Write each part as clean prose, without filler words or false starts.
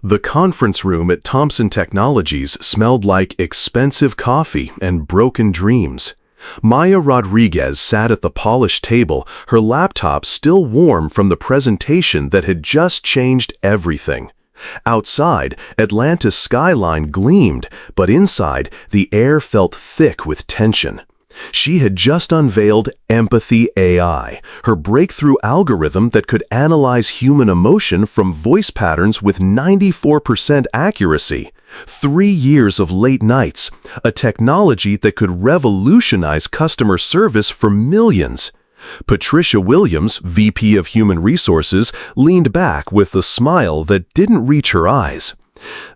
The conference room at Thompson Technologies smelled like expensive coffee and broken dreams. Maya Rodriguez sat at the polished table, her laptop still warm from the presentation that had just changed everything. Outside, Atlanta's skyline gleamed, but inside, the air felt thick with tension. She had just unveiled Empathy AI, her breakthrough algorithm that could analyze human emotion from voice patterns with 94% accuracy. 3 years of late nights, a technology that could revolutionize customer service for millions. Patricia Williams, VP of Human Resources, leaned back with a smile that didn't reach her eyes.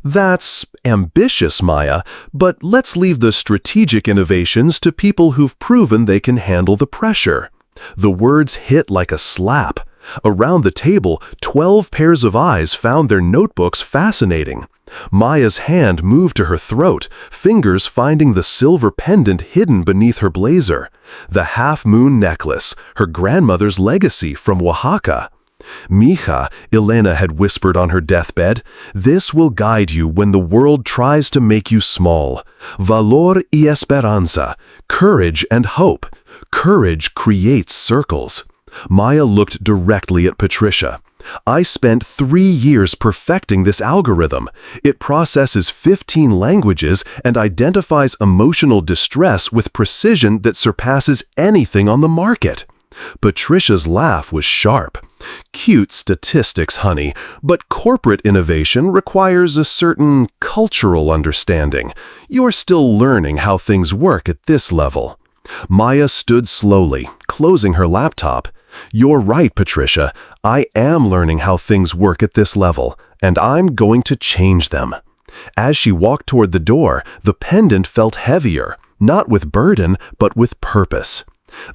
That's ambitious, Maya, but let's leave the strategic innovations to people who've proven they can handle the pressure. The words hit like a slap. Around the table, 12 pairs of eyes found their notebooks fascinating. Maya's hand moved to her throat, fingers finding the silver pendant hidden beneath her blazer. The half-moon necklace, her grandmother's legacy from Oaxaca. Mija, Elena had whispered on her deathbed, this will guide you when the world tries to make you small. Valor y esperanza, courage and hope. Courage creates circles. Maya looked directly at Patricia. I spent 3 years perfecting this algorithm. It processes 15 languages and identifies emotional distress with precision that surpasses anything on the market. Patricia's laugh was sharp. Cute statistics, honey, but corporate innovation requires a certain cultural understanding. You're still learning how things work at this level. Maya stood slowly, closing her laptop. You're right, Patricia. I am learning how things work at this level, and I'm going to change them. As she walked toward the door, the pendant felt heavier, not with burden, but with purpose.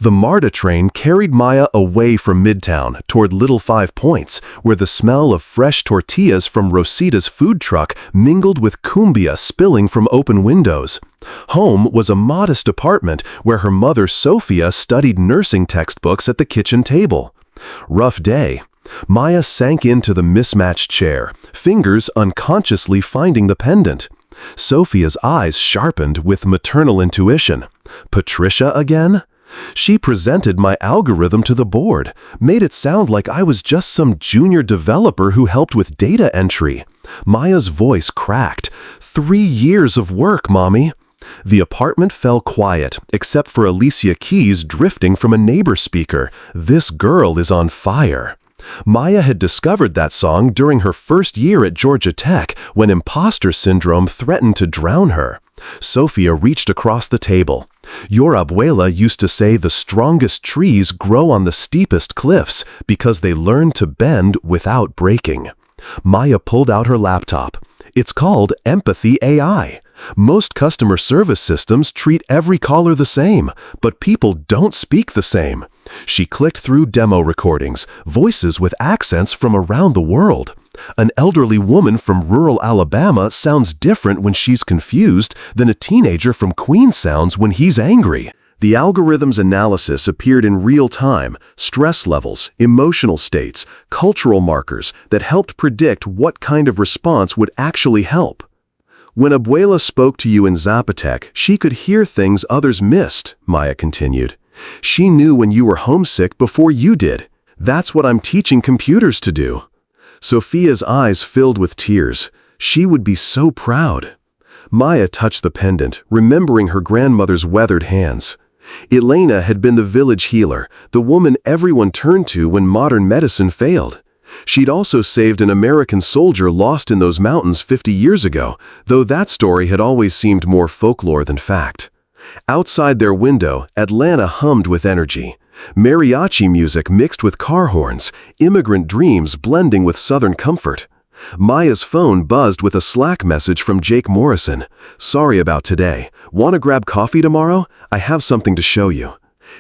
The MARTA train carried Maya away from Midtown toward Little 5 Points, where the smell of fresh tortillas from Rosita's food truck mingled with cumbia spilling from open windows. Home was a modest apartment where her mother Sophia studied nursing textbooks at the kitchen table. Rough day. Maya sank into the mismatched chair, fingers unconsciously finding the pendant. Sophia's eyes sharpened with maternal intuition. Patricia again? She presented my algorithm to the board, made it sound like I was just some junior developer who helped with data entry. Maya's voice cracked. 3 years of work, Mommy. The apartment fell quiet, except for Alicia Keys drifting from a neighbor speaker. This girl is on fire. Maya had discovered that song during her first year at Georgia Tech when imposter syndrome threatened to drown her. Sophia reached across the table. Your abuela used to say the strongest trees grow on the steepest cliffs because they learn to bend without breaking. Maya pulled out her laptop. It's called Empathy AI. Most customer service systems treat every caller the same, but people don't speak the same. She clicked through demo recordings, voices with accents from around the world. An elderly woman from rural Alabama sounds different when she's confused than a teenager from Queens sounds when he's angry. The algorithm's analysis appeared in real time, stress levels, emotional states, cultural markers that helped predict what kind of response would actually help. When Abuela spoke to you in Zapotec, she could hear things others missed, Maya continued. She knew when you were homesick before you did. That's what I'm teaching computers to do. Sophia's eyes filled with tears. She would be so proud. Maya touched the pendant, remembering her grandmother's weathered hands. Elena had been the village healer, the woman everyone turned to when modern medicine failed. She'd also saved an American soldier lost in those mountains 50 years ago, though that story had always seemed more folklore than fact. Outside their window, Atlanta hummed with energy. Mariachi music mixed with car horns, immigrant dreams blending with Southern comfort. Maya's phone buzzed with a Slack message from Jake Morrison. Sorry about today. Want to grab coffee tomorrow? I have something to show you.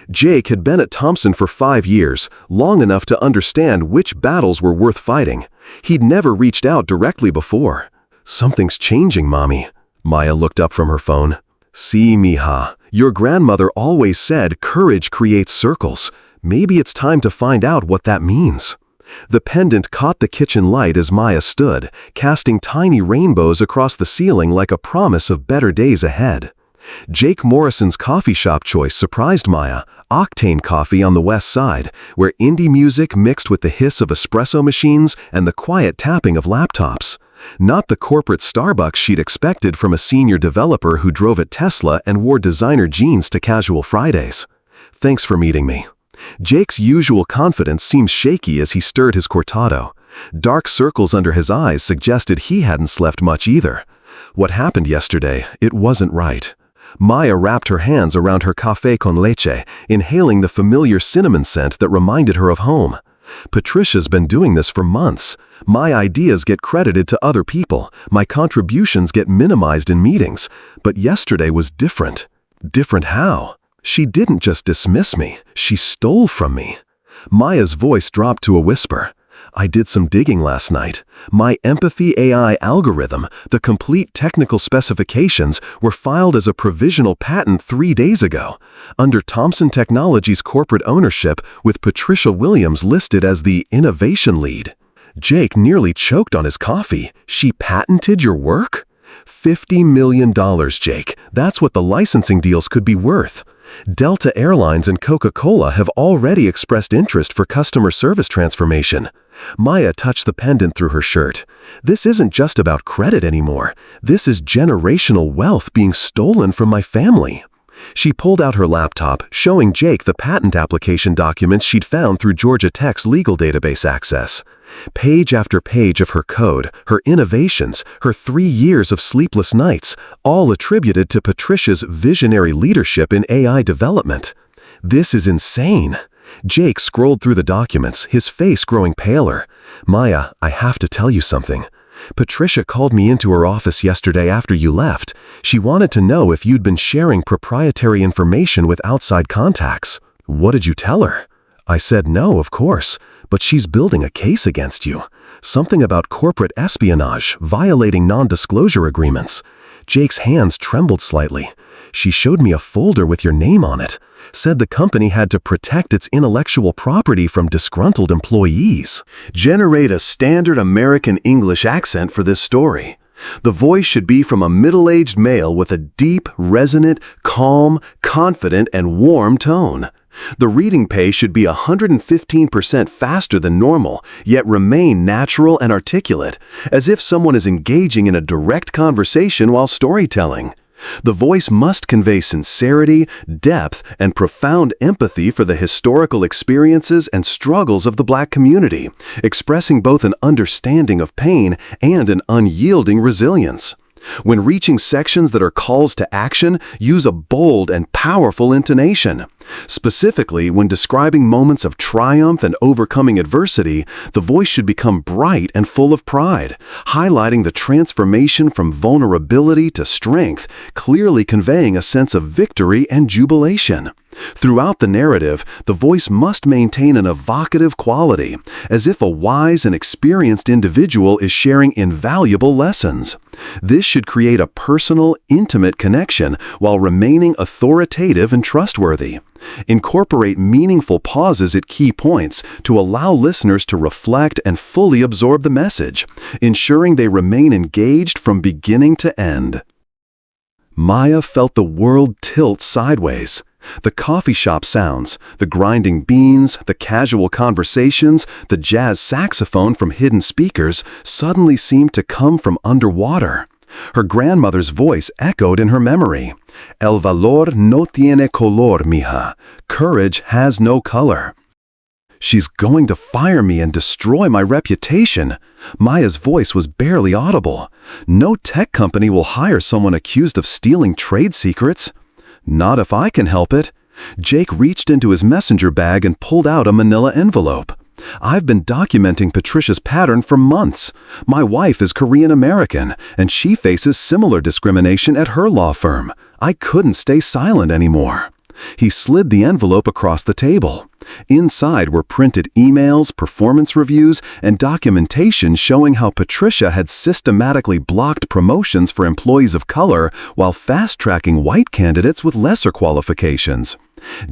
Jake had been at Thompson for 5 years, long enough to understand which battles were worth fighting. He'd never reached out directly before. Something's changing, Mommy. Maya looked up from her phone. See, mija. Your grandmother always said courage creates circles. Maybe it's time to find out what that means. The pendant caught the kitchen light as Maya stood, casting tiny rainbows across the ceiling like a promise of better days ahead. Jake Morrison's coffee shop choice surprised Maya, Octane Coffee on the west side, where indie music mixed with the hiss of espresso machines and the quiet tapping of laptops. Not the corporate Starbucks she'd expected from a senior developer who drove at Tesla and wore designer jeans to casual Fridays. "Thanks for meeting me." Jake's usual confidence seemed shaky as he stirred his cortado. Dark circles under his eyes suggested he hadn't slept much either. What happened yesterday, it wasn't right. Maya wrapped her hands around her café con leche, inhaling the familiar cinnamon scent that reminded her of home. Patricia's been doing this for months. My ideas get credited to other people. My contributions get minimized in meetings. But yesterday was different. Different how? She didn't just dismiss me. She stole from me. Maya's voice dropped to a whisper. "I did some digging last night. My empathy AI algorithm, the complete technical specifications, were filed as a provisional patent 3 days ago, under Thompson Technologies corporate ownership, with Patricia Williams listed as the innovation lead." Jake nearly choked on his coffee. "She patented your work?" $50 million, Jake. That's what the licensing deals could be worth. Delta Airlines and Coca-Cola have already expressed interest for customer service transformation. Maya touched the pendant through her shirt. "This isn't just about credit anymore. This is generational wealth being stolen from my family." She pulled out her laptop, showing Jake the patent application documents she'd found through Georgia Tech's legal database access. Page after page of her code, her innovations, her 3 years of sleepless nights, all attributed to Patricia's visionary leadership in AI development. "This is insane." Jake scrolled through the documents, his face growing paler. "Maya, I have to tell you something. Patricia called me into her office yesterday after you left. She wanted to know if you'd been sharing proprietary information with outside contacts." "What did you tell her?" "I said no, of course, but she's building a case against you. Something about corporate espionage, violating non-disclosure agreements." Jake's hands trembled slightly. "She showed me a folder with your name on it. Said the company had to protect its intellectual property from disgruntled employees." Generate a standard American English accent for this story. The voice should be from a middle-aged male with a deep, resonant, calm, confident, and warm tone. The reading pace should be 115% faster than normal, yet remain natural and articulate, as if someone is engaging in a direct conversation while storytelling. The voice must convey sincerity, depth, and profound empathy for the historical experiences and struggles of the Black community, expressing both an understanding of pain and an unyielding resilience. When reaching sections that are calls to action, use a bold and powerful intonation. Specifically, when describing moments of triumph and overcoming adversity, the voice should become bright and full of pride, highlighting the transformation from vulnerability to strength, clearly conveying a sense of victory and jubilation. Throughout the narrative, the voice must maintain an evocative quality, as if a wise and experienced individual is sharing invaluable lessons. This should create a personal, intimate connection while remaining authoritative and trustworthy. Incorporate meaningful pauses at key points to allow listeners to reflect and fully absorb the message, ensuring they remain engaged from beginning to end. Maya felt the world tilt sideways. The coffee shop sounds, the grinding beans, the casual conversations, the jazz saxophone from hidden speakers suddenly seemed to come from underwater. Her grandmother's voice echoed in her memory. "El valor no tiene color, mija. Courage has no color." "She's going to fire me and destroy my reputation." Maya's voice was barely audible. "No tech company will hire someone accused of stealing trade secrets." "Not if I can help it." Jake reached into his messenger bag and pulled out a manila envelope. "I've been documenting Patricia's pattern for months. My wife is Korean American, and she faces similar discrimination at her law firm. I couldn't stay silent anymore." He slid the envelope across the table. Inside were printed emails, performance reviews, and documentation showing how Patricia had systematically blocked promotions for employees of color while fast-tracking white candidates with lesser qualifications.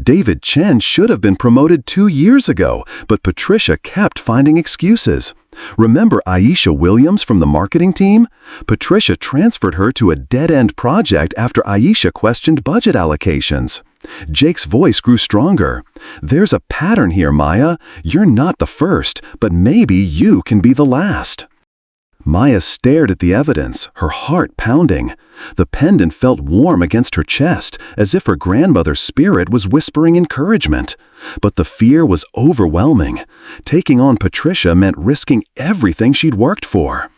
David Chen should have been promoted 2 years ago, but Patricia kept finding excuses. Remember Aisha Williams from the marketing team? Patricia transferred her to a dead-end project after Aisha questioned budget allocations. Jake's voice grew stronger. "There's a pattern here, Maya. You're not the first, but maybe you can be the last." Maya stared at the evidence, her heart pounding. The pendant felt warm against her chest, as if her grandmother's spirit was whispering encouragement. But the fear was overwhelming. Taking on Patricia meant risking everything she'd worked for.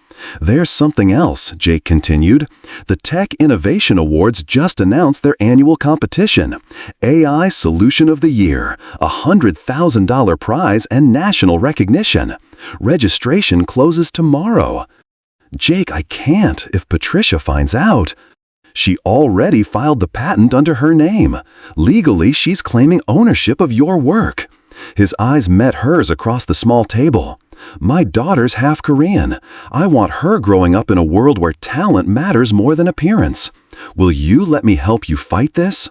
"There's something else," Jake continued. "The Tech Innovation Awards just announced their annual competition. AI Solution of the Year, a $100,000 prize and national recognition. Registration closes tomorrow." "Jake, I can't if Patricia finds out." "She already filed the patent under her name. Legally, she's claiming ownership of your work." His eyes met hers across the small table. "My daughter's half Korean. I want her growing up in a world where talent matters more than appearance. Will you let me help you fight this?"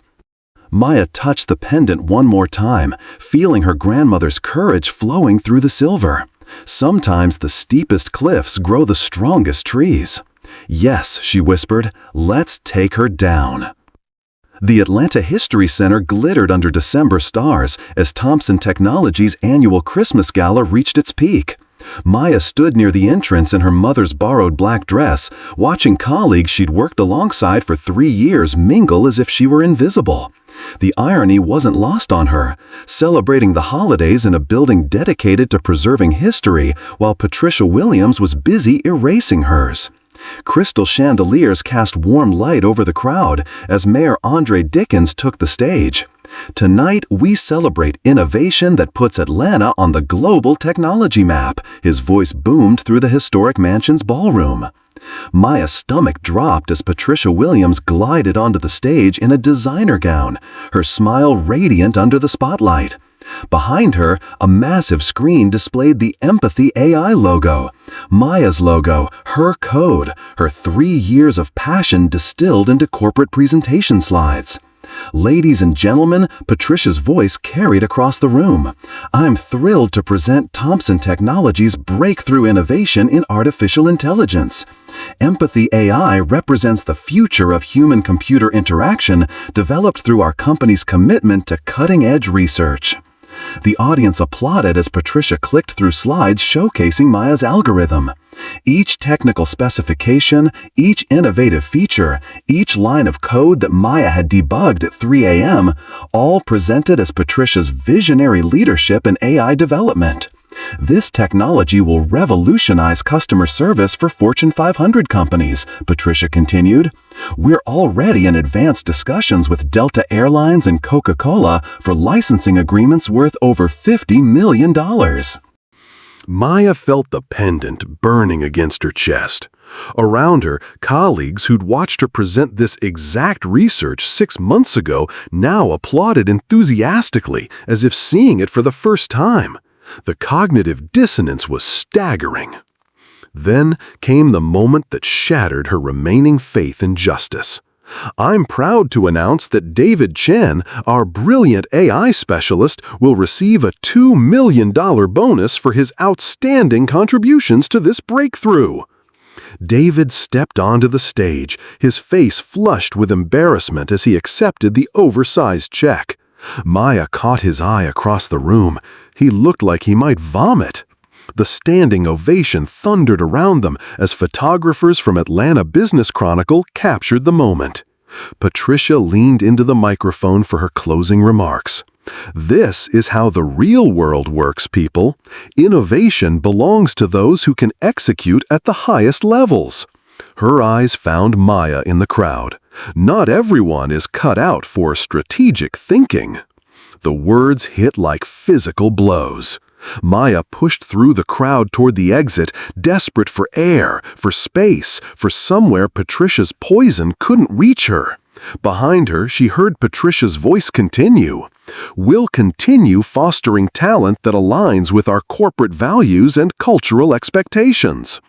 Maya touched the pendant one more time, feeling her grandmother's courage flowing through the silver. Sometimes the steepest cliffs grow the strongest trees. "Yes," she whispered, "let's take her down." The Atlanta History Center glittered under December stars as Thompson Technologies' annual Christmas gala reached its peak. Maya stood near the entrance in her mother's borrowed black dress, watching colleagues she'd worked alongside for 3 years mingle as if she were invisible. The irony wasn't lost on her, celebrating the holidays in a building dedicated to preserving history while Patricia Williams was busy erasing hers. Crystal chandeliers cast warm light over the crowd as Mayor Andre Dickens took the stage. "Tonight, we celebrate innovation that puts Atlanta on the global technology map," his voice boomed through the historic mansion's ballroom. Maya's stomach dropped as Patricia Williams glided onto the stage in a designer gown, her smile radiant under the spotlight. Behind her, a massive screen displayed the Empathy AI logo. Maya's logo, her code, her 3 years of passion distilled into corporate presentation slides. "Ladies and gentlemen," Patricia's voice carried across the room. "I'm thrilled to present Thompson Technologies' breakthrough innovation in artificial intelligence. Empathy AI represents the future of human-computer interaction developed through our company's commitment to cutting-edge research." The audience applauded as Patricia clicked through slides showcasing Maya's algorithm. Each technical specification, each innovative feature, each line of code that Maya had debugged at 3 a.m., all presented as Patricia's visionary leadership in AI development. "This technology will revolutionize customer service for Fortune 500 companies," Patricia continued. "We're already in advanced discussions with Delta Airlines and Coca-Cola for licensing agreements worth over $50 million. Maya felt the pendant burning against her chest. Around her, colleagues who'd watched her present this exact research 6 months ago now applauded enthusiastically, as if seeing it for the first time. The cognitive dissonance was staggering. Then came the moment that shattered her remaining faith in justice. "I'm proud to announce that David Chen, our brilliant AI specialist, will receive a $2 million bonus for his outstanding contributions to this breakthrough." David stepped onto the stage, his face flushed with embarrassment as he accepted the oversized check. Maya caught his eye across the room. He looked like he might vomit. The standing ovation thundered around them as photographers from Atlanta Business Chronicle captured the moment. Patricia leaned into the microphone for her closing remarks. "This is how the real world works, people. Innovation belongs to those who can execute at the highest levels." Her eyes found Maya in the crowd. "Not everyone is cut out for strategic thinking." The words hit like physical blows. Maya pushed through the crowd toward the exit, desperate for air, for space, for somewhere Patricia's poison couldn't reach her. Behind her, she heard Patricia's voice continue. "We'll continue fostering talent that aligns with our corporate values and cultural expectations."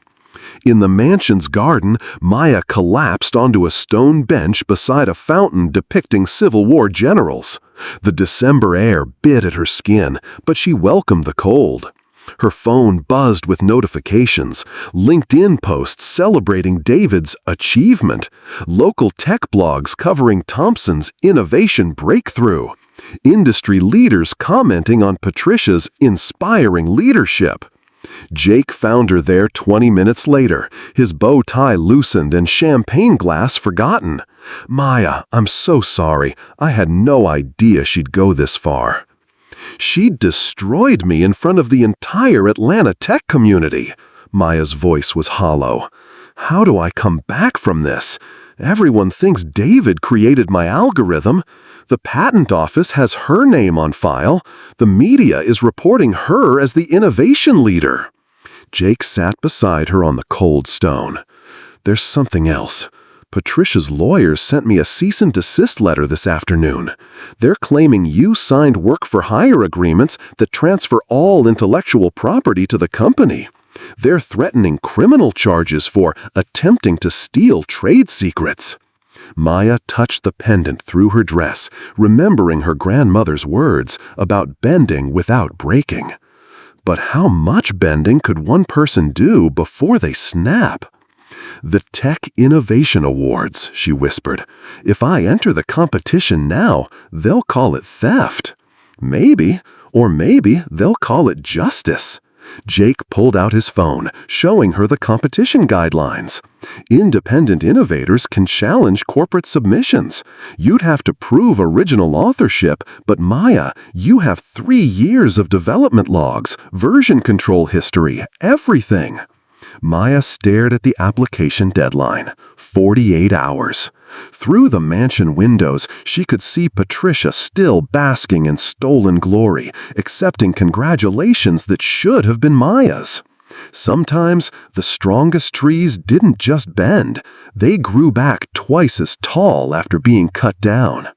In the mansion's garden, Maya collapsed onto a stone bench beside a fountain depicting Civil War generals. The December air bit at her skin, but she welcomed the cold. Her phone buzzed with notifications, LinkedIn posts celebrating David's achievement, local tech blogs covering Thompson's innovation breakthrough, industry leaders commenting on Patricia's inspiring leadership. Jake found her there 20 minutes later, his bow tie loosened and champagne glass forgotten. "Maya, I'm so sorry. I had no idea she'd go this far." "She'd destroyed me in front of the entire Atlanta tech community." Maya's voice was hollow. "How do I come back from this? Everyone thinks David created my algorithm. The patent office has her name on file. The media is reporting her as the innovation leader." Jake sat beside her on the cold stone. "There's something else. Patricia's lawyers sent me a cease and desist letter this afternoon. They're claiming you signed work-for-hire agreements that transfer all intellectual property to the company. They're threatening criminal charges for attempting to steal trade secrets." Maya touched the pendant through her dress, remembering her grandmother's words about bending without breaking. But how much bending could one person do before they snap? "The Tech Innovation Awards," she whispered. "If I enter the competition now, they'll call it theft. Maybe they'll call it justice." Jake pulled out his phone, showing her the competition guidelines. "Independent innovators can challenge corporate submissions. You'd have to prove original authorship, but Maya, you have 3 years of development logs, version control history, everything." Maya stared at the application deadline. 48 hours. Through the mansion windows, she could see Patricia still basking in stolen glory, accepting congratulations that should have been Maya's. Sometimes, the strongest trees didn't just bend. They grew back twice as tall after being cut down.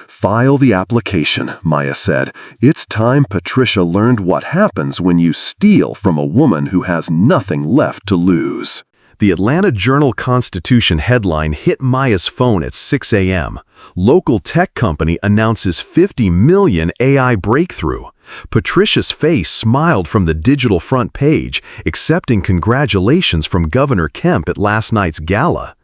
"File the application," Maya said. "It's time Patricia learned what happens when you steal from a woman who has nothing left to lose." The Atlanta Journal-Constitution headline hit Maya's phone at 6 a.m. Local tech company announces 50 million AI breakthrough. Patricia's face smiled from the digital front page, accepting congratulations from Governor Kemp at last night's gala.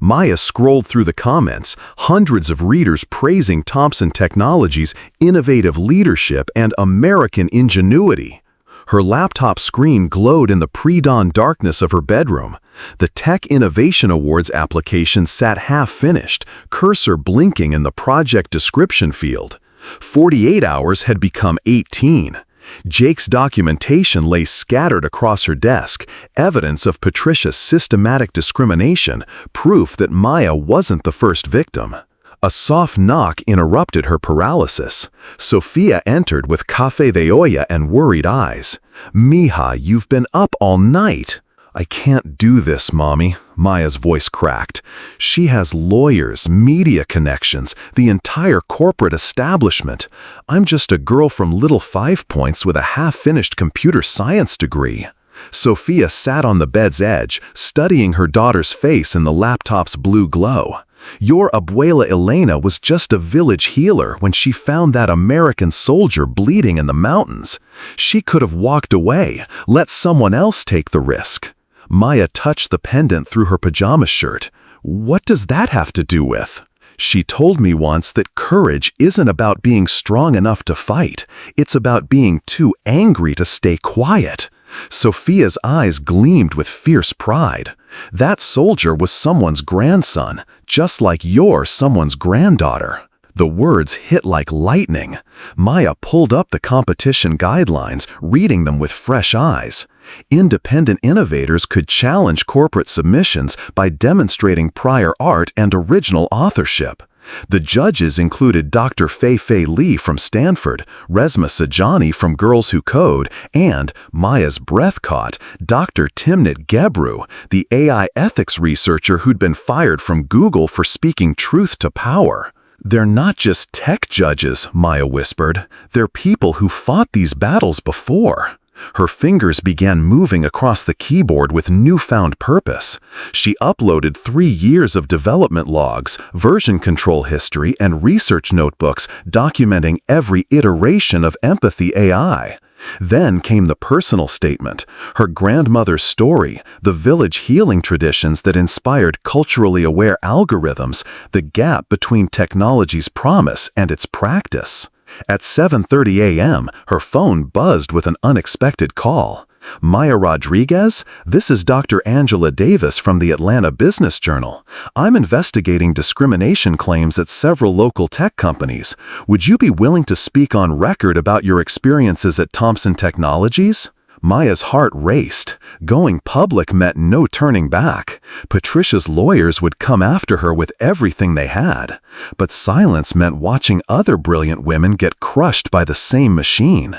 Maya scrolled through the comments, hundreds of readers praising Thompson Technologies' innovative leadership and American ingenuity. Her laptop screen glowed in the pre-dawn darkness of her bedroom. The Tech Innovation Awards application sat half-finished, cursor blinking in the project description field. 48 hours had become 18. Jake's documentation lay scattered across her desk, evidence of Patricia's systematic discrimination, proof that Maya wasn't the first victim. A soft knock interrupted her paralysis. Sophia entered with café de olla and worried eyes. "Mija, you've been up all night." "I can't do this, Mommy," Maya's voice cracked. "She has lawyers, media connections, the entire corporate establishment. I'm just a girl from Little Five Points with a half-finished computer science degree." Sophia sat on the bed's edge, studying her daughter's face in the laptop's blue glow. "Your abuela Elena was just a village healer when she found that American soldier bleeding in the mountains. She could have walked away, let someone else take the risk." Maya touched the pendant through her pajama shirt. "What does that have to do with?" "She told me once that courage isn't about being strong enough to fight. It's about being too angry to stay quiet." Sophia's eyes gleamed with fierce pride. "That soldier was someone's grandson, just like you're someone's granddaughter." The words hit like lightning. Maya pulled up the competition guidelines, reading them with fresh eyes. Independent innovators could challenge corporate submissions by demonstrating prior art and original authorship. The judges included Dr. Fei Li from Stanford, Resma Sajani from Girls Who Code, and, Maya's breath caught, Dr. Timnit Gebru, the AI ethics researcher who'd been fired from Google for speaking truth to power. "They're not just tech judges," Maya whispered. "They're people who fought these battles before." Her fingers began moving across the keyboard with newfound purpose. She uploaded 3 years of development logs, version control history, and research notebooks documenting every iteration of Empathy AI. Then came the personal statement, her grandmother's story, the village healing traditions that inspired culturally aware algorithms, the gap between technology's promise and its practice. At 7:30 a.m., her phone buzzed with an unexpected call. "Maya Rodriguez, this is Dr. Angela Davis from the Atlanta Business Journal. I'm investigating discrimination claims at several local tech companies. Would you be willing to speak on record about your experiences at Thompson Technologies?" Maya's heart raced. Going public meant no turning back. Patricia's lawyers would come after her with everything they had. But silence meant watching other brilliant women get crushed by the same machine.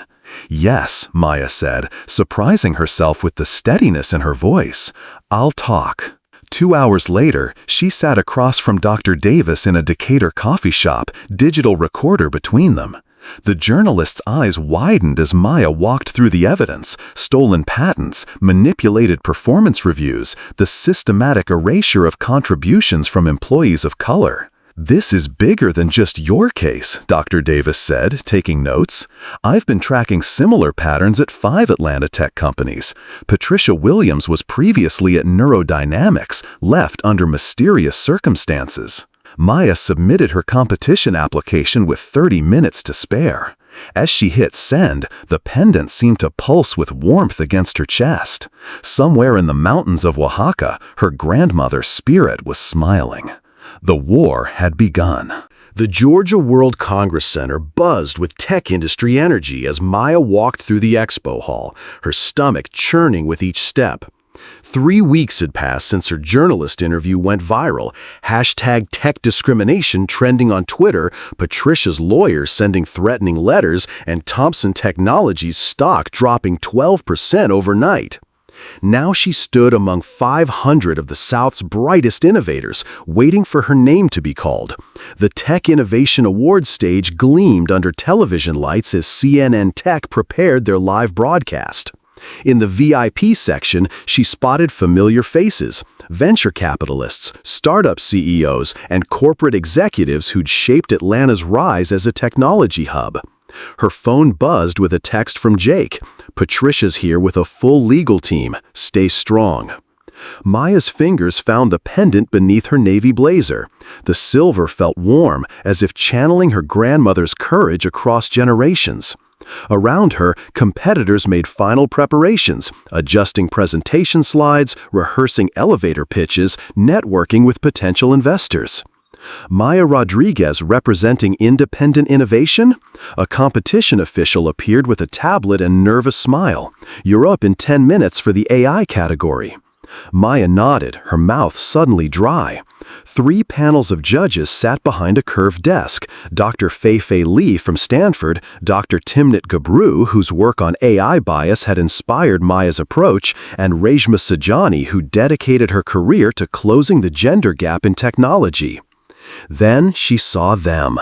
"Yes," Maya said, surprising herself with the steadiness in her voice. "I'll talk." 2 hours later, she sat across from Dr. Davis in a Decatur coffee shop, digital recorder between them. The journalist's eyes widened as Maya walked through the evidence, stolen patents, manipulated performance reviews, the systematic erasure of contributions from employees of color. "This is bigger than just your case," Dr. Davis said, taking notes. "I've been tracking similar patterns at 5 Atlanta tech companies. Patricia Williams was previously at Neurodynamics, left under mysterious circumstances." Maya submitted her competition application with 30 minutes to spare. As she hit send, the pendant seemed to pulse with warmth against her chest. Somewhere in the mountains of Oaxaca, her grandmother's spirit was smiling. The war had begun. The Georgia World Congress Center buzzed with tech industry energy as Maya walked through the expo hall, her stomach churning with each step. 3 weeks had passed since her journalist interview went viral, hashtag tech discrimination trending on Twitter, Patricia's lawyers sending threatening letters, and Thompson Technologies stock dropping 12% overnight. Now she stood among 500 of the South's brightest innovators, waiting for her name to be called. The Tech Innovation Awards stage gleamed under television lights as CNN Tech prepared their live broadcast. In the VIP section, she spotted familiar faces, venture capitalists, startup CEOs, and corporate executives who'd shaped Atlanta's rise as a technology hub. Her phone buzzed with a text from Jake. "Patricia's here with a full legal team. Stay strong." Maya's fingers found the pendant beneath her navy blazer. The silver felt warm, as if channeling her grandmother's courage across generations. Around her, competitors made final preparations, adjusting presentation slides, rehearsing elevator pitches, networking with potential investors. Maya Rodriguez representing independent innovation? A competition official appeared with a tablet and nervous smile. "You're up in 10 minutes for the AI category." Maya nodded, her mouth suddenly dry. 3 panels of judges sat behind a curved desk. Dr. Fei Li from Stanford, Dr. Timnit Gebru, whose work on AI bias had inspired Maya's approach, and Reshma Sajani, who dedicated her career to closing the gender gap in technology. Then she saw them.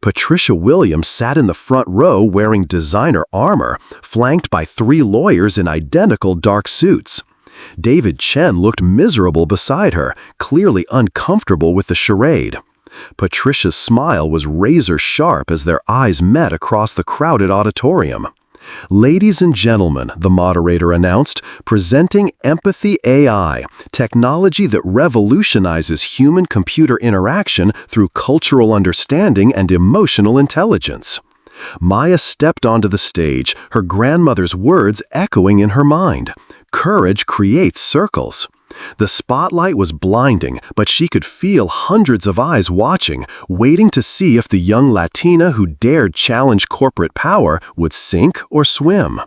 Patricia Williams sat in the front row wearing designer armor, flanked by 3 lawyers in identical dark suits. David Chen looked miserable beside her, clearly uncomfortable with the charade. Patricia's smile was razor-sharp as their eyes met across the crowded auditorium. "Ladies and gentlemen," the moderator announced, "presenting Empathy AI, technology that revolutionizes human-computer interaction through cultural understanding and emotional intelligence." Maya stepped onto the stage, her grandmother's words echoing in her mind. "Courage creates circles." The spotlight was blinding, but she could feel hundreds of eyes watching, waiting to see if the young Latina who dared challenge corporate power would sink or swim.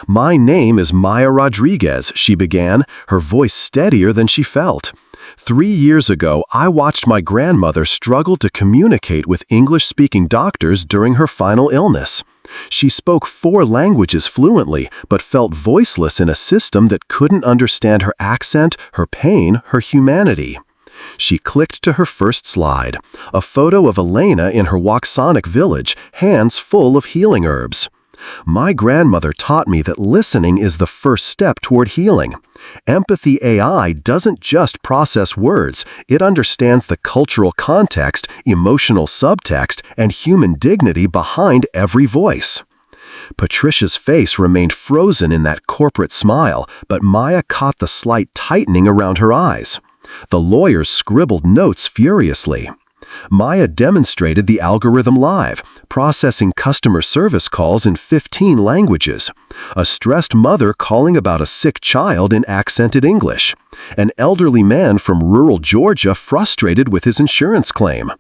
"My name is Maya Rodriguez," she began, her voice steadier than she felt. 3 years ago, I watched my grandmother struggle to communicate with English-speaking doctors during her final illness. She spoke 4 languages fluently, but felt voiceless in a system that couldn't understand her accent, her pain, her humanity. She clicked to her first slide, a photo of Elena in her Waxahachie village, hands full of healing herbs. My grandmother taught me that listening is the first step toward healing. Empathy AI doesn't just process words, it understands the cultural context, emotional subtext, and human dignity behind every voice. Patricia's face remained frozen in that corporate smile, but Maya caught the slight tightening around her eyes. The lawyers scribbled notes furiously. Maya demonstrated the algorithm live, processing customer service calls in 15 languages. A stressed mother calling about a sick child in accented English. An elderly man from rural Georgia frustrated with his insurance claim.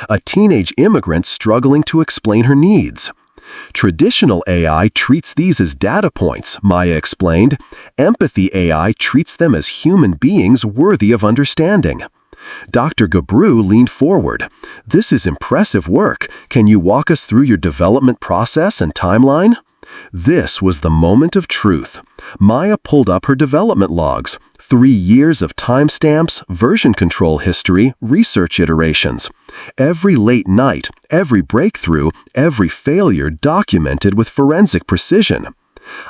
A teenage immigrant struggling to explain her needs. Traditional AI treats these as data points, Maya explained. Empathy AI treats them as human beings worthy of understanding. Dr. Gabru leaned forward. "This is impressive work. Can you walk us through your development process and timeline?" This was the moment of truth. Maya pulled up her development logs. 3 years of timestamps, version control history, research iterations. Every late night, every breakthrough, every failure documented with forensic precision.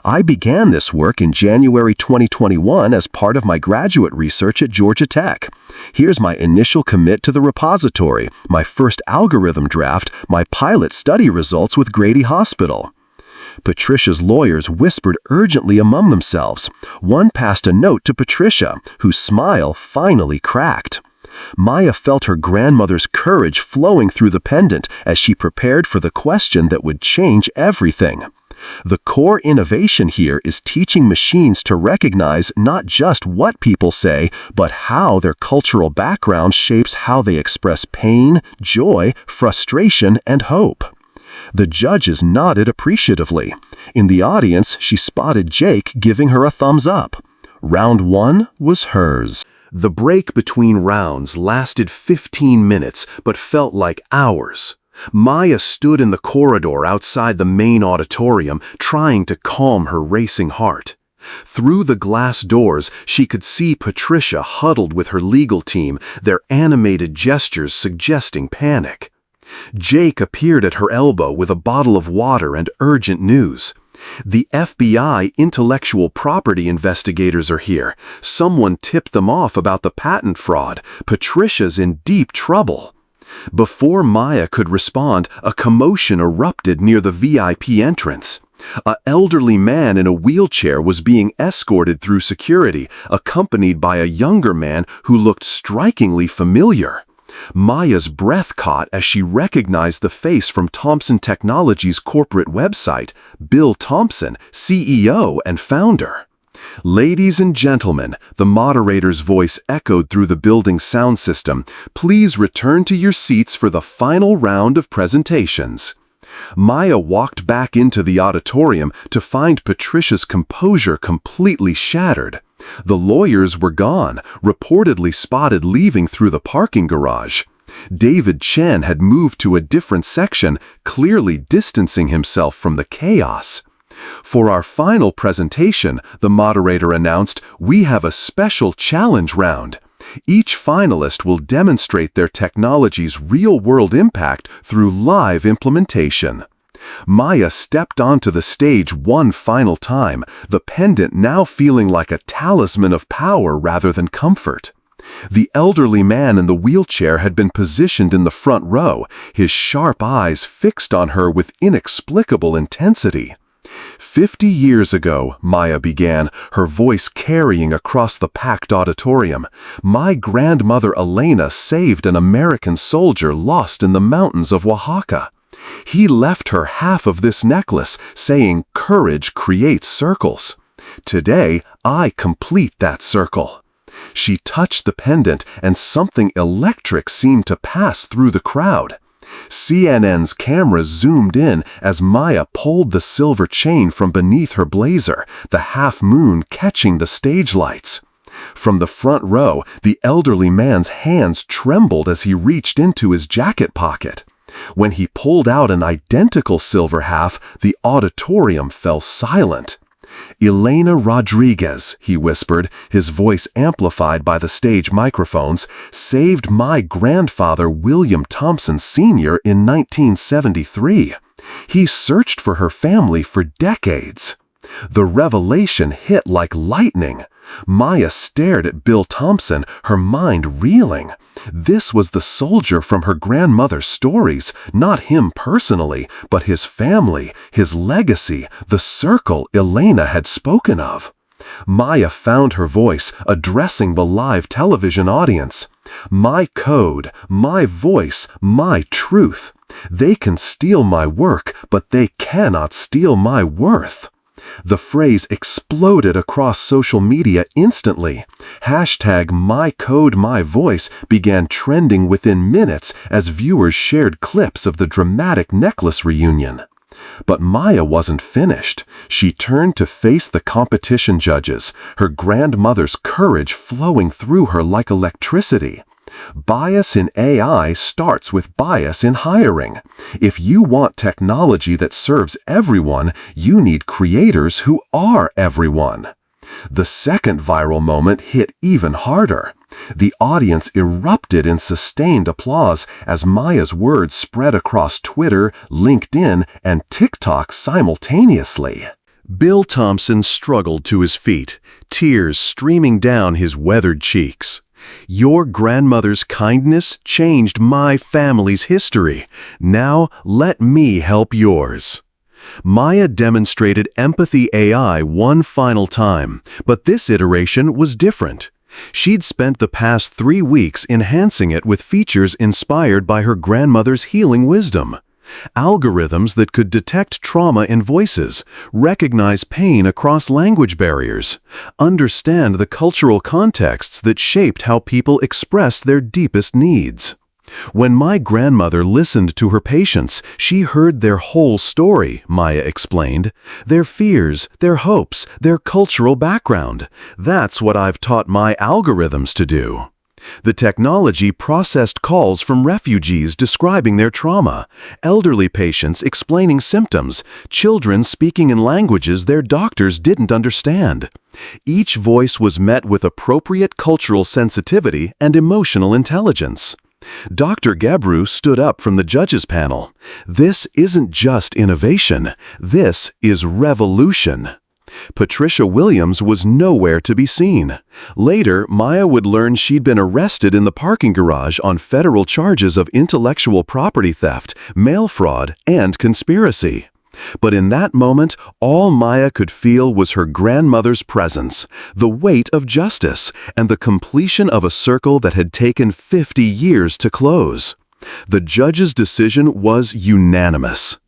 I began this work in January 2021 as part of my graduate research at Georgia Tech. Here's my initial commit to the repository, my first algorithm draft, my pilot study results with Grady Hospital. Patricia's lawyers whispered urgently among themselves. One passed a note to Patricia, whose smile finally cracked. Maya felt her grandmother's courage flowing through the pendant as she prepared for the question that would change everything. The core innovation here is teaching machines to recognize not just what people say, but how their cultural background shapes how they express pain, joy, frustration, and hope. The judges nodded appreciatively. In the audience, she spotted Jake giving her a thumbs up. Round 1 was hers. The break between rounds lasted 15 minutes, but felt like hours. Maya stood in the corridor outside the main auditorium, trying to calm her racing heart. Through the glass doors, she could see Patricia huddled with her legal team, their animated gestures suggesting panic. Jake appeared at her elbow with a bottle of water and urgent news. "The FBI intellectual property investigators are here. Someone tipped them off about the patent fraud. Patricia's in deep trouble." Before Maya could respond, a commotion erupted near the VIP entrance. An elderly man in a wheelchair was being escorted through security, accompanied by a younger man who looked strikingly familiar. Maya's breath caught as she recognized the face from Thompson Technologies' corporate website, Bill Thompson, CEO and founder. "Ladies and gentlemen," the moderator's voice echoed through the building's sound system, "please return to your seats for the final round of presentations." Maya walked back into the auditorium to find Patricia's composure completely shattered. The lawyers were gone, reportedly spotted leaving through the parking garage. David Chen had moved to a different section, clearly distancing himself from the chaos. "For our final presentation," the moderator announced, "we have a special challenge round. Each finalist will demonstrate their technology's real-world impact through live implementation." Maya stepped onto the stage one final time, the pendant now feeling like a talisman of power rather than comfort. The elderly man in the wheelchair had been positioned in the front row, his sharp eyes fixed on her with inexplicable intensity. "50 years ago," Maya began, her voice carrying across the packed auditorium, "my grandmother Elena saved an American soldier lost in the mountains of Oaxaca. He left her half of this necklace, saying courage creates circles. Today, I complete that circle." She touched the pendant, and something electric seemed to pass through the crowd. CNN's cameras zoomed in as Maya pulled the silver chain from beneath her blazer, the half-moon catching the stage lights. From the front row, the elderly man's hands trembled as he reached into his jacket pocket. When he pulled out an identical silver half, the auditorium fell silent. "Elena Rodriguez," he whispered, his voice amplified by the stage microphones, "saved my grandfather William Thompson Sr. in 1973. He searched for her family for decades. The revelation hit like lightning. Maya stared at Bill Thompson, her mind reeling. This was the soldier from her grandmother's stories, not him personally, but his family, his legacy, the circle Elena had spoken of. Maya found her voice, addressing the live television audience. My code, my voice, my truth. They can steal my work, but they cannot steal my worth. The phrase exploded across social media instantly. Hashtag #MyCodeMyVoice began trending within minutes as viewers shared clips of the dramatic necklace reunion. But Maya wasn't finished. She turned to face the competition judges, her grandmother's courage flowing through her like electricity. Bias in AI starts with bias in hiring. If you want technology that serves everyone, you need creators who are everyone. The second viral moment hit even harder. The audience erupted in sustained applause as Maya's words spread across Twitter, LinkedIn, and TikTok simultaneously. Bill Thompson struggled to his feet, tears streaming down his weathered cheeks. Your grandmother's kindness changed my family's history. Now let me help yours. Maya demonstrated empathy AI one final time, but this iteration was different. She'd spent the past 3 weeks enhancing it with features inspired by her grandmother's healing wisdom. Algorithms that could detect trauma in voices, recognize pain across language barriers, understand the cultural contexts that shaped how people express their deepest needs. When my grandmother listened to her patients, she heard their whole story, Maya explained. Their fears, their hopes, their cultural background. That's what I've taught my algorithms to do. The technology processed calls from refugees describing their trauma, elderly patients explaining symptoms, children speaking in languages their doctors didn't understand. Each voice was met with appropriate cultural sensitivity and emotional intelligence. Dr. Gebru stood up from the judges panel. This isn't just innovation, this is revolution. Patricia Williams was nowhere to be seen. Later, Maya would learn she'd been arrested in the parking garage on federal charges of intellectual property theft, mail fraud, and conspiracy. But in that moment, all Maya could feel was her grandmother's presence, the weight of justice, and the completion of a circle that had taken 50 years to close. The judge's decision was unanimous.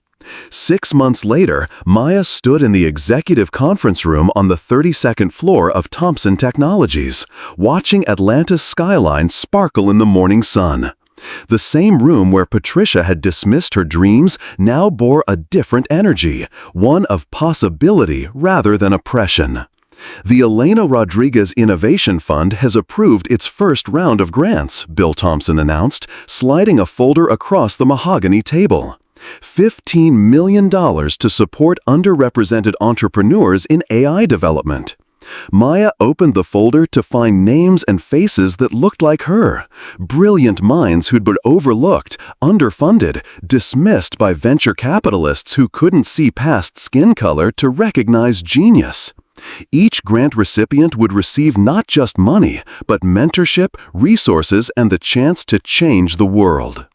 6 months later, Maya stood in the executive conference room on the 32nd floor of Thompson Technologies, watching Atlanta's skyline sparkle in the morning sun. The same room where Patricia had dismissed her dreams now bore a different energy, one of possibility rather than oppression. The Elena Rodriguez Innovation Fund has approved its first round of grants, Bill Thompson announced, sliding a folder across the mahogany table. $15 million to support underrepresented entrepreneurs in AI development. Maya opened the folder to find names and faces that looked like her. Brilliant minds who'd been overlooked, underfunded, dismissed by venture capitalists who couldn't see past skin color to recognize genius. Each grant recipient would receive not just money, but mentorship, resources, and the chance to change the world.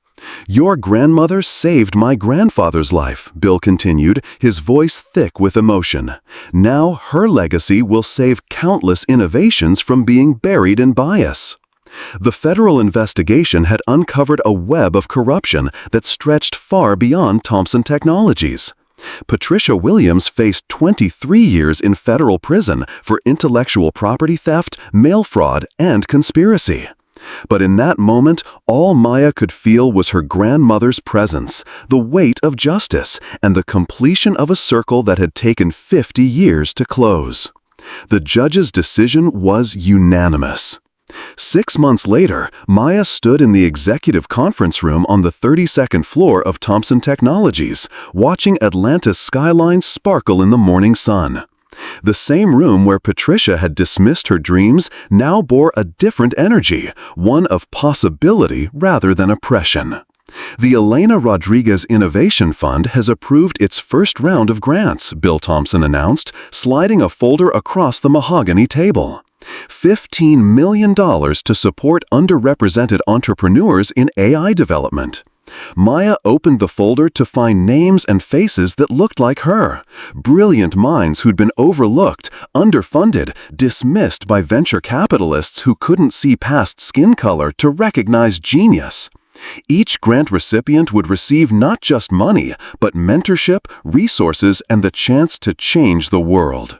Your grandmother saved my grandfather's life, Bill continued, his voice thick with emotion. Now her legacy will save countless innovations from being buried in bias. The federal investigation had uncovered a web of corruption that stretched far beyond Thompson Technologies. Patricia Williams faced 23 years in federal prison for intellectual property theft, mail fraud, and conspiracy. But in that moment, all Maya could feel was her grandmother's presence, the weight of justice, and the completion of a circle that had taken 50 years to close. The judge's decision was unanimous. 6 months later, Maya stood in the executive conference room on the 32nd floor of Thompson Technologies, watching Atlanta's skyline sparkle in the morning sun. The same room where Patricia had dismissed her dreams now bore a different energy, one of possibility rather than oppression. The Elena Rodriguez Innovation Fund has approved its first round of grants, Bill Thompson announced, sliding a folder across the mahogany table. $15 million to support underrepresented entrepreneurs in AI development. Maya opened the folder to find names and faces that looked like her. Brilliant minds who'd been overlooked, underfunded, dismissed by venture capitalists who couldn't see past skin color to recognize genius. Each grant recipient would receive not just money, but mentorship, resources, and the chance to change the world.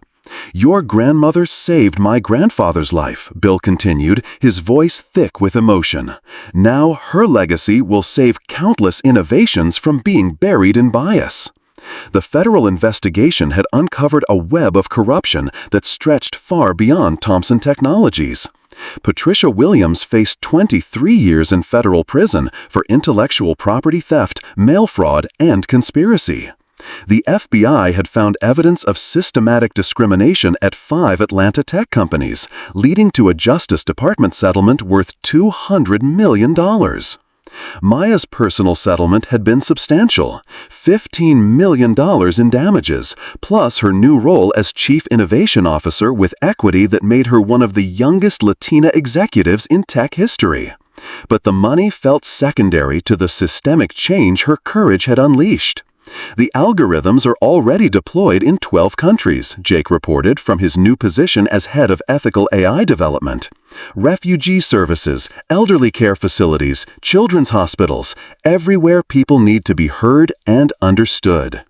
"Your grandmother saved my grandfather's life," Bill continued, his voice thick with emotion. "Now her legacy will save countless innovations from being buried in bias." The federal investigation had uncovered a web of corruption that stretched far beyond Thompson Technologies. Patricia Williams faced 23 years in federal prison for intellectual property theft, mail fraud, and conspiracy. The FBI had found evidence of systematic discrimination at 5 Atlanta tech companies, leading to a Justice Department settlement worth $200 million. Maya's personal settlement had been substantial, $15 million in damages, plus her new role as Chief Innovation Officer with equity that made her one of the youngest Latina executives in tech history. But the money felt secondary to the systemic change her courage had unleashed. "The algorithms are already deployed in 12 countries, Jake reported from his new position as head of ethical AI development. Refugee services, elderly care facilities, children's hospitals, everywhere people need to be heard and understood."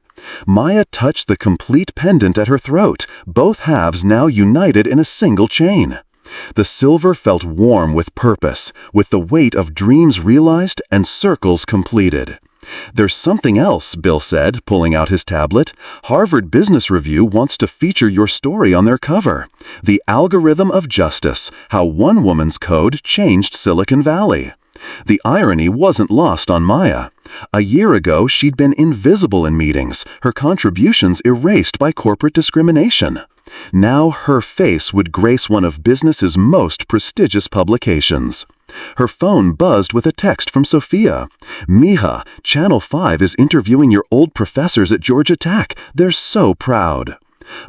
Maya touched the complete pendant at her throat, both halves now united in a single chain. The silver felt warm with purpose, with the weight of dreams realized and circles completed. "There's something else," Bill said, pulling out his tablet. "Harvard Business Review wants to feature your story on their cover. The Algorithm of Justice: How One Woman's Code Changed Silicon Valley." The irony wasn't lost on Maya. A year ago, she'd been invisible in meetings, her contributions erased by corporate discrimination. Now her face would grace one of business's most prestigious publications. Her phone buzzed with a text from Sophia. "Mija, Channel 5 is interviewing your old professors at Georgia Tech. They're so proud."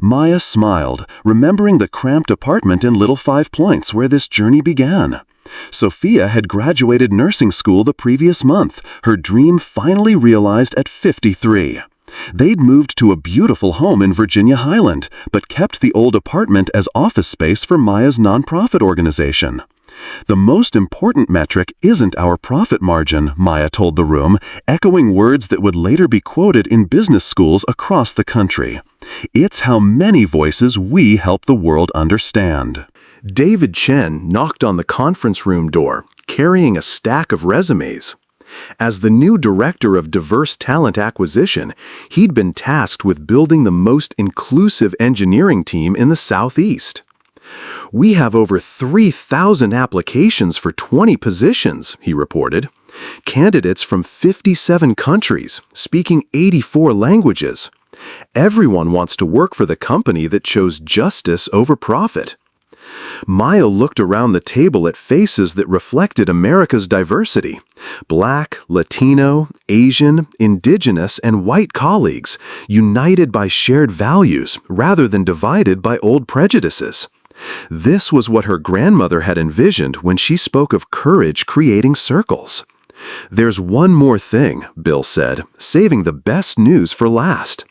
Maya smiled, remembering the cramped apartment in Little Five Points where this journey began. Sophia had graduated nursing school the previous month, her dream finally realized at 53. They'd moved to a beautiful home in Virginia Highland, but kept the old apartment as office space for Maya's nonprofit organization. "The most important metric isn't our profit margin," Maya told the room, echoing words that would later be quoted in business schools across the country. "It's how many voices we help the world understand." David Chen knocked on the conference room door, carrying a stack of resumes. As the new director of diverse talent acquisition, he'd been tasked with building the most inclusive engineering team in the Southeast. "We have over 3,000 applications for 20 positions," he reported. "Candidates from 57 countries, speaking 84 languages. Everyone wants to work for the company that chose justice over profit." Maya looked around the table at faces that reflected America's diversity. Black, Latino, Asian, Indigenous, and white colleagues, united by shared values rather than divided by old prejudices. This was what her grandmother had envisioned when she spoke of courage creating circles. "There's one more thing," Bill said, saving the best news for last.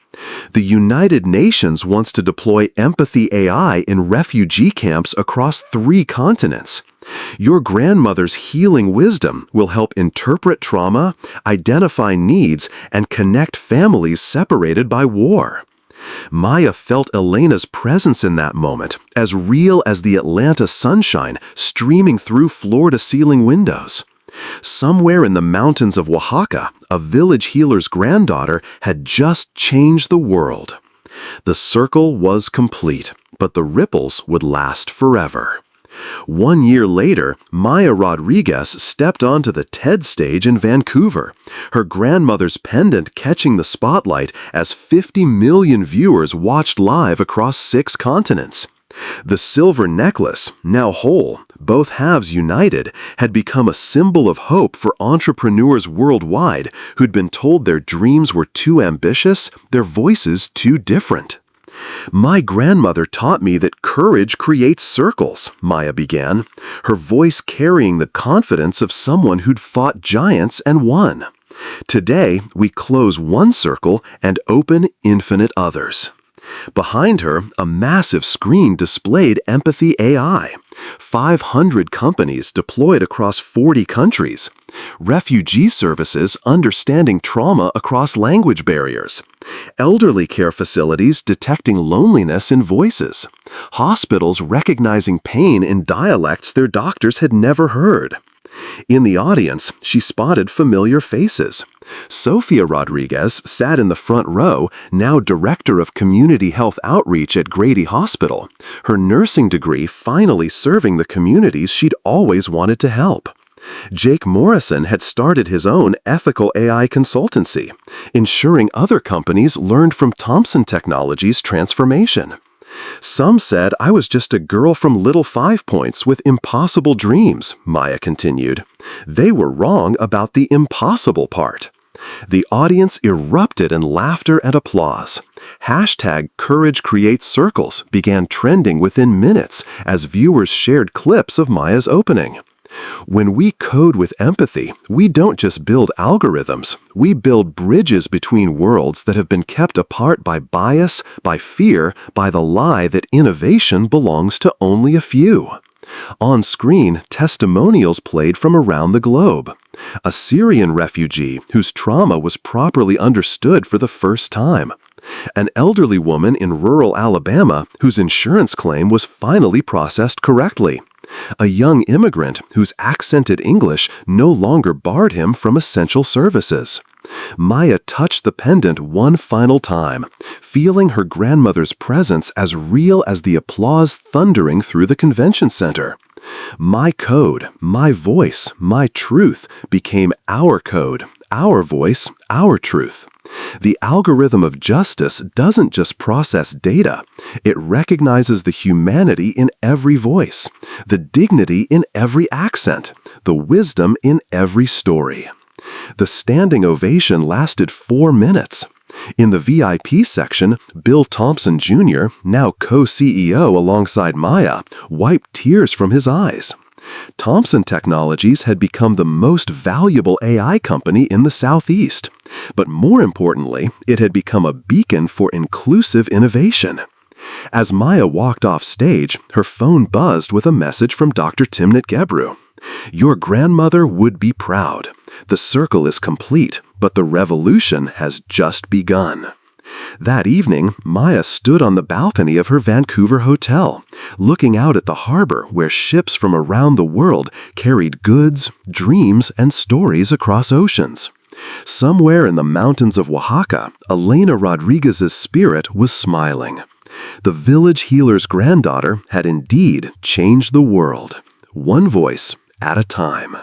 "The United Nations wants to deploy empathy AI in refugee camps across 3 continents. Your grandmother's healing wisdom will help interpret trauma, identify needs, and connect families separated by war." Maya felt Elena's presence in that moment, as real as the Atlanta sunshine streaming through floor-to-ceiling windows. Somewhere in the mountains of Oaxaca, a village healer's granddaughter had just changed the world. The circle was complete, but the ripples would last forever. 1 year later, Maya Rodriguez stepped onto the TED stage in Vancouver, her grandmother's pendant catching the spotlight as 50 million viewers watched live across 6 continents. The silver necklace, now whole, both halves united, had become a symbol of hope for entrepreneurs worldwide who'd been told their dreams were too ambitious, their voices too different. "My grandmother taught me that courage creates circles," Maya began, her voice carrying the confidence of someone who'd fought giants and won. "Today, we close one circle and open infinite others." Behind her, a massive screen displayed Empathy AI. 500 companies deployed across 40 countries. Refugee services understanding trauma across language barriers. Elderly care facilities detecting loneliness in voices. Hospitals recognizing pain in dialects their doctors had never heard. In the audience, she spotted familiar faces. Sofia Rodriguez sat in the front row, now Director of Community Health Outreach at Grady Hospital, her nursing degree finally serving the communities she'd always wanted to help. Jake Morrison had started his own ethical AI consultancy, ensuring other companies learned from Thompson Technologies' transformation. "Some said I was just a girl from Little Five Points with impossible dreams," Maya continued. "They were wrong about the impossible part." The audience erupted in laughter and applause. Hashtag Courage Creates Circles began trending within minutes as viewers shared clips of Maya's opening. "When we code with empathy, we don't just build algorithms, we build bridges between worlds that have been kept apart by bias, by fear, by the lie that innovation belongs to only a few." On screen, testimonials played from around the globe. A Syrian refugee whose trauma was properly understood for the first time. An elderly woman in rural Alabama whose insurance claim was finally processed correctly. A young immigrant whose accented English no longer barred him from essential services. Maya touched the pendant one final time, feeling her grandmother's presence as real as the applause thundering through the convention center. My code, my voice, my truth became our code, our voice, our truth. The algorithm of justice doesn't just process data. It recognizes the humanity in every voice, the dignity in every accent, the wisdom in every story. The standing ovation lasted 4 minutes. In the VIP section, Bill Thompson Jr., now co-CEO alongside Maya, wiped tears from his eyes. Thompson Technologies had become the most valuable AI company in the Southeast. But more importantly, it had become a beacon for inclusive innovation. As Maya walked off stage, her phone buzzed with a message from Dr. Timnit Gebru. "Your grandmother would be proud. The circle is complete, but the revolution has just begun." That evening, Maya stood on the balcony of her Vancouver hotel, looking out at the harbor where ships from around the world carried goods, dreams, and stories across oceans. Somewhere in the mountains of Oaxaca, Elena Rodriguez's spirit was smiling. The village healer's granddaughter had indeed changed the world, one voice at a time.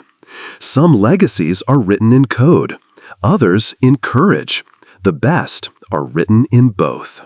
Some legacies are written in code, others in courage. The best are written in both.